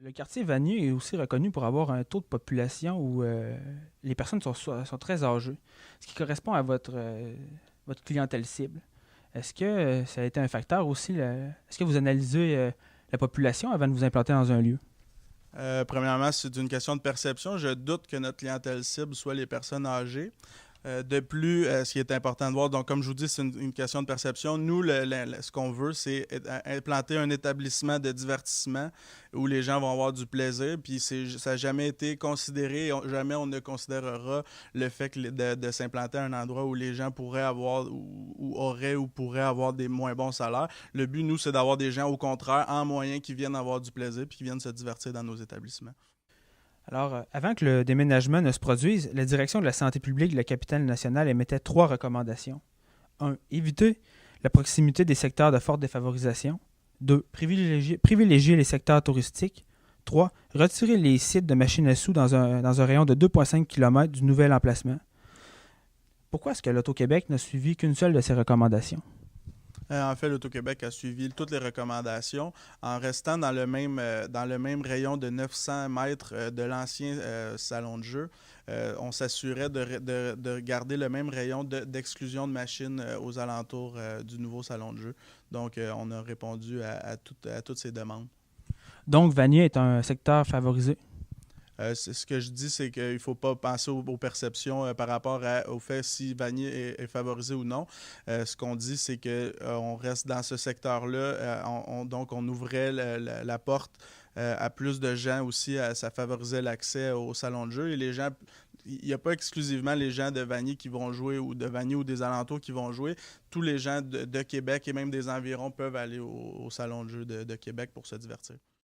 Le quartier Vanier est aussi reconnu pour avoir un taux de population où les personnes sont très âgées, ce qui correspond à votre clientèle cible. Est-ce que ça a été un facteur aussi? Est-ce que vous analysez la population avant de vous implanter dans un lieu? Premièrement, c'est une question de perception. Je doute que notre clientèle cible soit les personnes âgées. De plus, ce qui est important de voir, donc comme je vous dis, c'est une question de perception. Nous, ce qu'on veut, c'est implanter un établissement de divertissement où les gens vont avoir du plaisir. Puis ça n'a jamais été considéré, jamais on ne considérera le fait de s'implanter à un endroit où les gens pourraient avoir ou auraient ou pourraient avoir des moins bons salaires. Le but, nous, c'est d'avoir des gens, au contraire, en moyen qui viennent avoir du plaisir puis qui viennent se divertir dans nos établissements. Alors, avant que le déménagement ne se produise, la direction de la santé publique de la capitale nationale émettait trois recommandations. 1. Éviter la proximité des secteurs de forte défavorisation. 2. Privilégier les secteurs touristiques. 3. Retirer les sites de machines à sous dans un rayon de 2,5 km du nouvel emplacement. Pourquoi est-ce que l'Auto-Québec n'a suivi qu'une seule de ces recommandations? En fait, l'Auto-Québec a suivi toutes les recommandations en restant dans le même rayon de 900 mètres de l'ancien salon de jeu. On s'assurait de garder le même rayon d'exclusion de machines aux alentours du nouveau salon de jeu. Donc, on a répondu à toutes ces demandes. Donc, Vanier est un secteur favorisé. Ce que je dis, c'est qu'il ne faut pas penser aux perceptions par rapport au fait si Vanier est favorisé ou non. Ce qu'on dit, c'est qu'on reste dans ce secteur-là. Donc, on ouvrait la porte à plus de gens aussi. Ça favorisait l'accès au salon de jeu. Et les gens, il n'y a pas exclusivement les gens de Vanier qui vont jouer ou de Vanier ou des alentours qui vont jouer. Tous les gens de Québec et même des environs peuvent aller au salon de jeu de Québec pour se divertir.